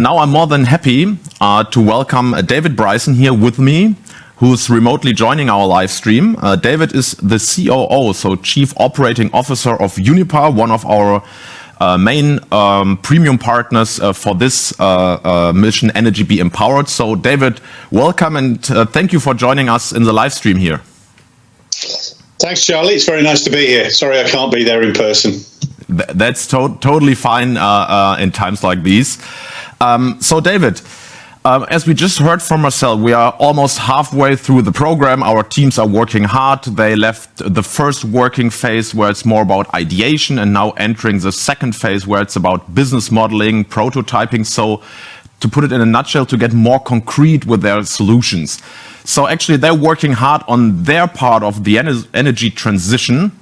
Now I'm more than happy to welcome David Bryson here with me, who's remotely joining our live stream. David is the COO, so Chief Operating Officer of Uniper, one of our main premium partners for this mission, Energy Be Empowered. So David, welcome and thank you for joining us in the live stream here. Thanks, Charlie. It's very nice to be here. Sorry I can't be there in person. That's totally fine in times like these. So David, as we just heard from Marcel, we are almost halfway through the program. Our teams are working hard. They left the first working phase where it's more about ideation and now entering the second phase where it's about business modeling, prototyping. So to put it in a nutshell, to get more concrete with their solutions. So actually they're working hard on their part of the energy transition.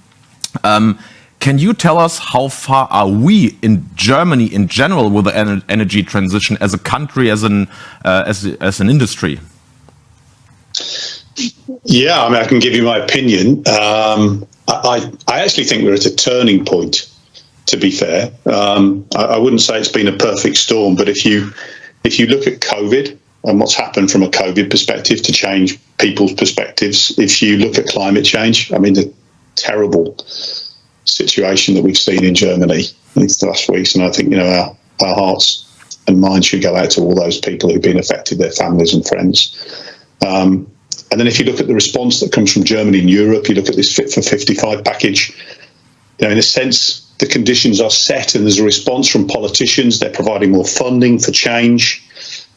Can you tell us how far are we in Germany in general with the energy transition as a country, as an industry? Yeah, I mean, I can give you my opinion. I actually think we're at a turning point, to be fair. I wouldn't say it's been a perfect storm, but if you look at COVID and what's happened from a COVID perspective to change people's perspectives, if you look at climate change, I mean, the terrible situation that we've seen in Germany these last weeks, and I think our hearts and minds should go out to all those people who've been affected, their families and friends. And then if you look at the response that comes from Germany and Europe, you look at this Fit for 55 package, in a sense the conditions are set and there's a response from politicians. They're providing more funding for change,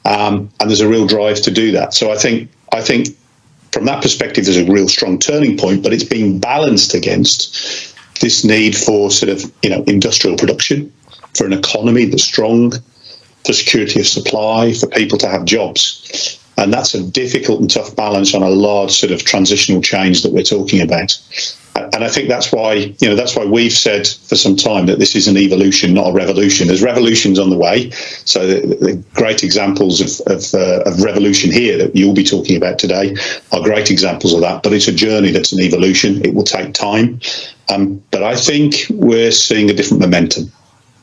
and there's a real drive to do that. So I think from that perspective there's a real strong turning point, but it's being balanced against this need for sort of, industrial production, for an economy that's strong, for security of supply, for people to have jobs. And that's a difficult and tough balance on a large sort of transitional change that we're talking about. And I think that's why we've said for some time that this is an evolution, not a revolution. There's revolutions on the way. So the great examples of revolution here that you'll be talking about today are great examples of that. But it's a journey that's an evolution. It will take time. But I think we're seeing a different momentum.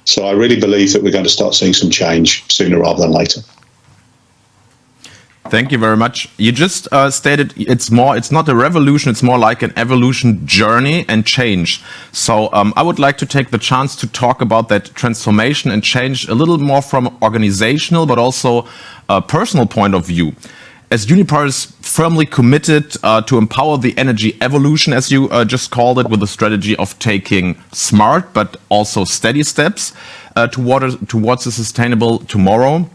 So I really believe that we're going to start seeing some change sooner rather than later. Thank you very much. You just stated it's not a revolution, it's more like an evolution journey and change. So I would like to take the chance to talk about that transformation and change a little more from organizational, but also a personal point of view. As Uniper is firmly committed to empower the energy evolution, as you just called it, with the strategy of taking smart but also steady steps towards a sustainable tomorrow,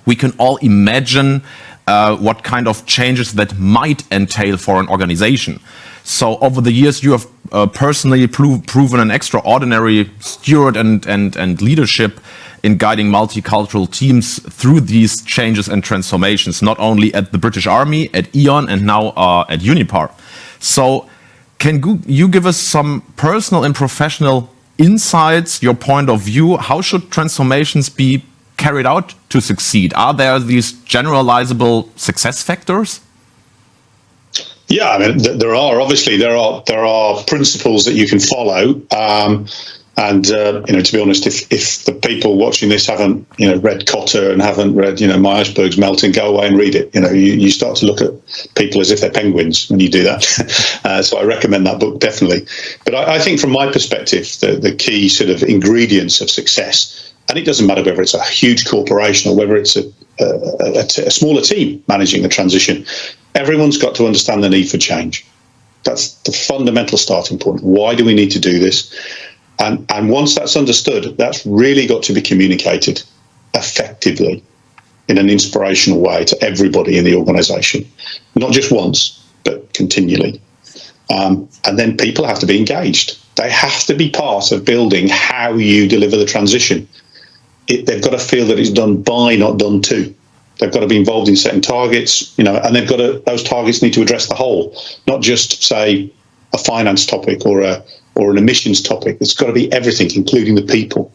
we can all imagine what kind of changes that might entail for an organization. So over the years, you have personally proven an extraordinary steward and leadership in guiding multicultural teams through these changes and transformations, not only at the British Army, at E.ON, and now at Uniper. So can you give us some personal and professional insights, your point of view? How should transformations be carried out to succeed? Are there these generalizable success factors? Yeah, I mean, there are principles that you can follow, and to be honest, if the people watching this haven't read Kotter and haven't read My Iceberg's Melting, go away and read it. You start to look at people as if they're penguins when you do that. So I recommend that book definitely. But I think from my perspective, the key sort of ingredients of success. And it doesn't matter whether it's a huge corporation or whether it's a smaller team managing the transition. Everyone's got to understand the need for change. That's the fundamental starting point. Why do we need to do this? And once that's understood, that's really got to be communicated effectively in an inspirational way to everybody in the organisation. Not just once, but continually. And then people have to be engaged. They have to be part of building how you deliver the transition. They've got to feel that it's done by, not done to. They've got to be involved in setting targets, and those targets need to address the whole, not just say a finance topic or an emissions topic. It's got to be everything, including the people.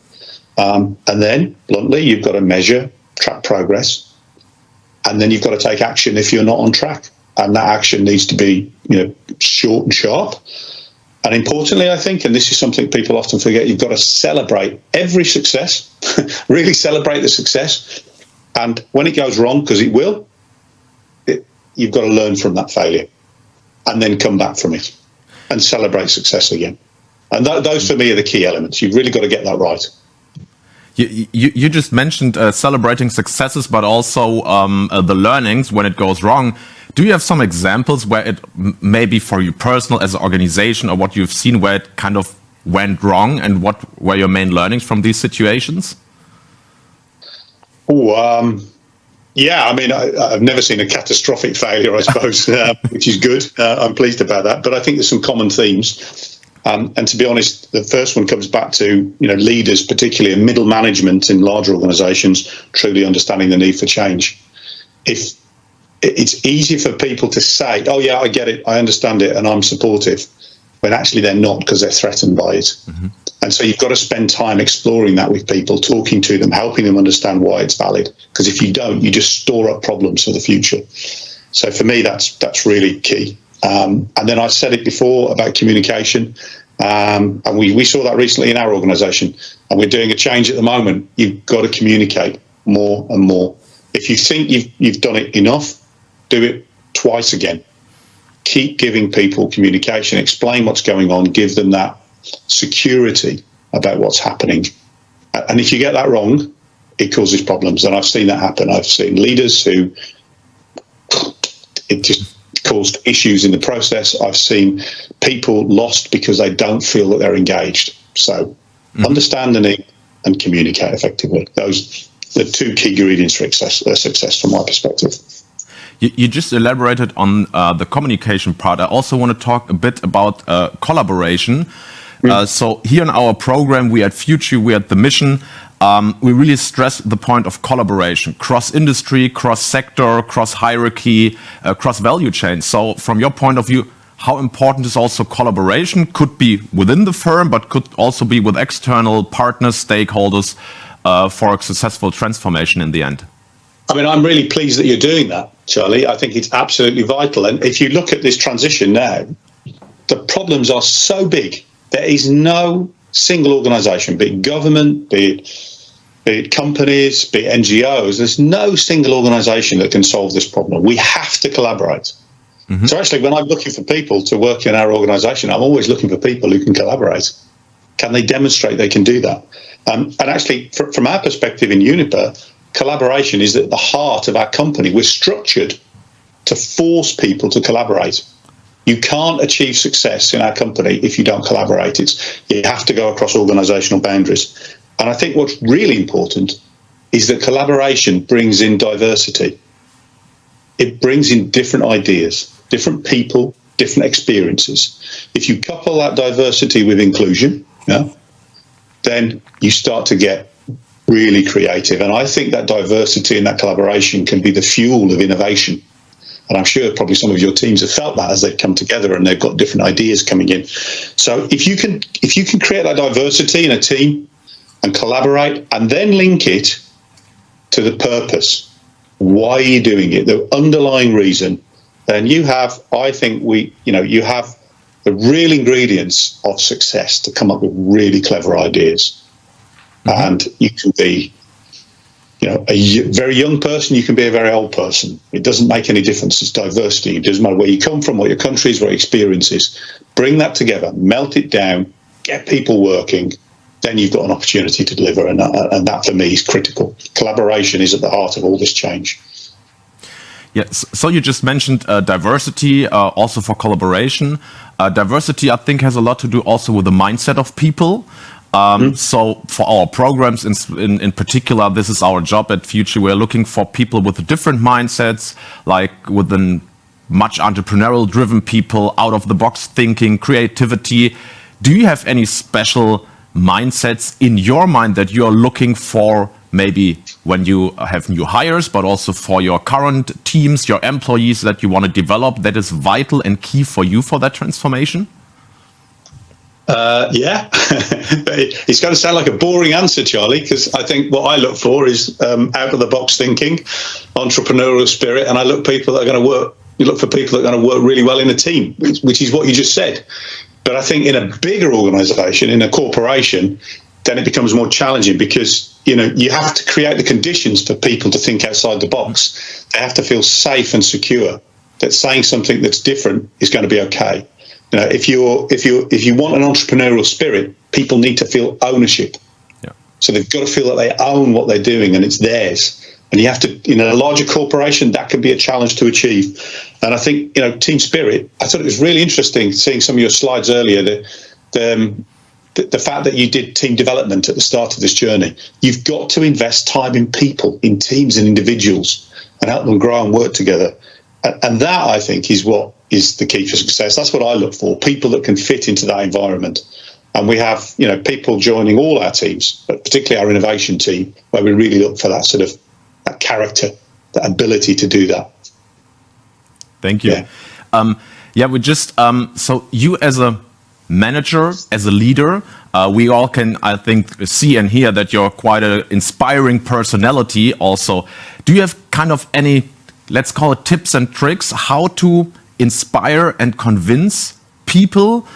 And then, bluntly, you've got to measure, track progress, and then you've got to take action if you're not on track. And that action needs to be, short and sharp. And importantly, I think, and this is something people often forget, you've got to celebrate every success, really celebrate the success, And when it goes wrong, because it will, you've got to learn from that failure and then come back from it and celebrate success again. And those for me are the key elements. You've really got to get that right. You just mentioned celebrating successes, but also the learnings when it goes wrong. Do you have some examples where it maybe for you personal as an organization, or what you've seen where it kind of went wrong, and what were your main learnings from these situations? Yeah, I mean, I've never seen a catastrophic failure, I suppose, which is good. I'm pleased about that. But I think there's some common themes. And to be honest, the first one comes back to, leaders, particularly in middle management in larger organizations, truly understanding the need for change. If it's easy for people to say, oh, yeah, I get it, I understand it, and I'm supportive, when actually they're not, because they're threatened by it. Mm-hmm. And so you've got to spend time exploring that with people, talking to them, helping them understand why it's valid. Because if you don't, you just store up problems for the future. So for me, that's really key. And then I said it before about communication, and we saw that recently in our organisation, and we're doing a change at the moment. You've got to communicate more and more. If you think you've done it enough, do it twice again. Keep giving people communication, explain what's going on, give them that security about what's happening. And if you get that wrong, it causes problems. And I've seen that happen. I've seen leaders who it just caused issues in the process. I've seen people lost because they don't feel that they're engaged. So understand the need and communicate effectively. Those are the two key ingredients for success from my perspective. You just elaborated on the communication part. I also want to talk a bit about collaboration. So here in our program, we at Future, we at the mission, we really stress the point of collaboration, cross-industry, cross-sector, cross-hierarchy, cross-value chain. So from your point of view, how important is also collaboration? Could be within the firm, but could also be with external partners, stakeholders, for a successful transformation in the end. I mean, I'm really pleased that you're doing that, Charlie. I think it's absolutely vital. And if you look at this transition now, the problems are so big. There is no single organisation, be it government, be it companies, be it NGOs. There's no single organisation that can solve this problem. We have to collaborate. Mm-hmm. So actually, when I'm looking for people to work in our organisation, I'm always looking for people who can collaborate. Can they demonstrate they can do that? And actually, from our perspective in Uniper, collaboration is at the heart of our company. We're structured to force people to collaborate. You can't achieve success in our company if you don't collaborate. You have to go across organisational boundaries. And I think what's really important is that collaboration brings in diversity. It brings in different ideas, different people, different experiences. If you couple that diversity with inclusion, then you start to get really creative. And I think that diversity and that collaboration can be the fuel of innovation. And I'm sure probably some of your teams have felt that as they've come together and they've got different ideas coming in. So if you can create that diversity in a team and collaborate and then link it to the purpose, why are you doing it, the underlying reason, then you have, I think you have the real ingredients of success to come up with really clever ideas. Mm-hmm. And you can be, a very young person, you can be a very old person. It doesn't make any difference. It's diversity. It doesn't matter where you come from, what your country is, what your experience is. Bring that together, melt it down, get people working, then you've got an opportunity to deliver. And that for me is critical. Collaboration is at the heart of all this change. Yes. So you just mentioned diversity, also for collaboration. Diversity, I think, has a lot to do also with the mindset of people. So for our programs in particular, this is our job at Future. We're looking for people with different mindsets, like within much entrepreneurial driven people, out of the box thinking, creativity. Do you have any special mindsets in your mind that you're looking for, maybe when you have new hires, but also for your current teams, your employees that you want to develop, that is vital and key for you for that transformation? Yeah, it's going to sound like a boring answer, Charlie, because I think what I look for is out of the box thinking, entrepreneurial spirit, and I look for people that are going to work really well in a team, which is what you just said. But I think in a bigger organisation, in a corporation, then it becomes more challenging because, you have to create the conditions for people to think outside the box. They have to feel safe and secure that saying something that's different is going to be okay. If you want an entrepreneurial spirit, people need to feel ownership. Yeah. So they've got to feel that they own what they're doing and it's theirs. And you have to, in a larger corporation, that can be a challenge to achieve. And I think, team spirit, I thought it was really interesting seeing some of your slides earlier, the fact that you did team development at the start of this journey. You've got to invest time in people, in teams and individuals, and help them grow and work together. And that, I think, is what is the key for success. That's what I look for, people that can fit into that environment. And we have, people joining all our teams, but particularly our innovation team, where we really look for that sort of that character, that ability to do that. Thank you. Yeah, we just, so you as a manager, as a leader, we all can, I think, see and hear that you're quite an inspiring personality also. Do you have kind of any, let's call it tips and tricks, how to inspire and convince people?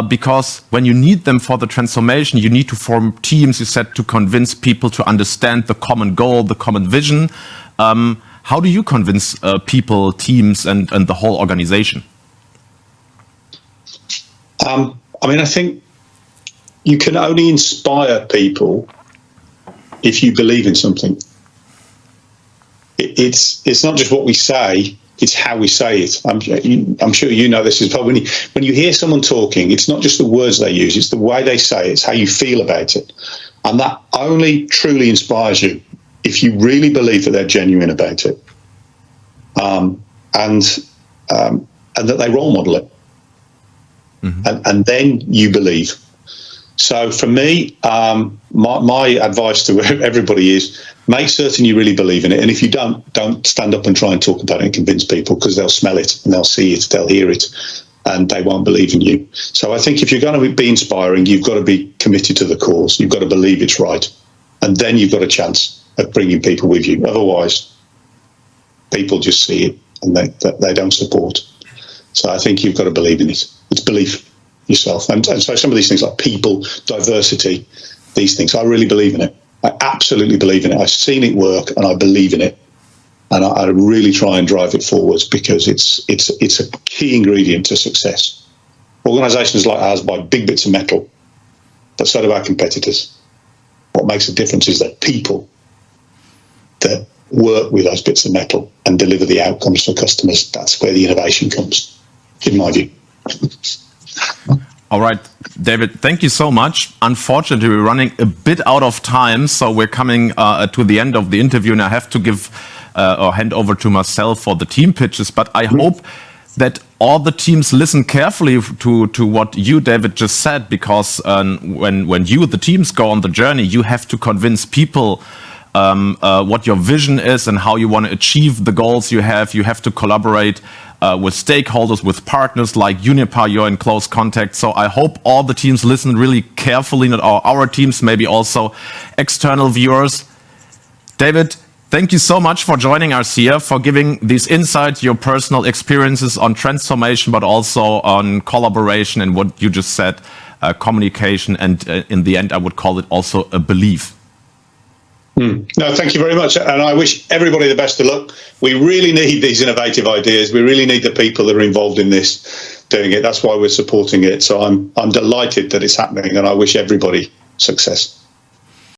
Because when you need them for the transformation, you need to form teams, you said, to convince people to understand the common goal, the common vision. How do you convince people, teams, and the whole organization? I think you can only inspire people if you believe in something. It's not just what we say, it's how we say it. I'm sure you know this as well. When you hear someone talking, it's not just the words they use, it's the way they say it, it's how you feel about it. And that only truly inspires you if you really believe that they're genuine about it, and that they role model it. Mm-hmm. And then you believe. So for me, my advice to everybody is make certain you really believe in it. And if you don't stand up and try and talk about it and convince people, because they'll smell it and they'll see it, they'll hear it, and they won't believe in you. So I think if you're going to be inspiring, you've got to be committed to the cause. You've got to believe it's right. And then you've got a chance of bringing people with you. Otherwise, people just see it and they don't support. So I think you've got to believe in it. It's belief yourself. And so some of these things like people, diversity, these things, I really believe in it. I absolutely believe in it. I've seen it work and I believe in it. And I really try and drive it forwards because it's a key ingredient to success. Organisations like ours buy big bits of metal, but so do our competitors. What makes a difference is that people that work with those bits of metal and deliver the outcomes for customers, that's where the innovation comes, in my view. All right, David, thank you so much. Unfortunately, we're running a bit out of time, so we're coming to the end of the interview, and I have to give or hand over to Marcel for the team pitches. But I hope that all the teams listen carefully to what you, David, just said, because when you, the teams, go on the journey, you have to convince people what your vision is and how you want to achieve the goals you have. You have to collaborate with stakeholders, with partners like Uniper. You're in close contact. So I hope all the teams listen really carefully, not our teams, maybe also external viewers. David, thank you so much for joining us here, for giving these insights, your personal experiences on transformation, but also on collaboration and what you just said, communication, and in the end, I would call it also a belief. No, thank you very much. And I wish everybody the best of luck. We really need these innovative ideas. We really need the people that are involved in this doing it. That's why we're supporting it. So I'm delighted that it's happening, and I wish everybody success.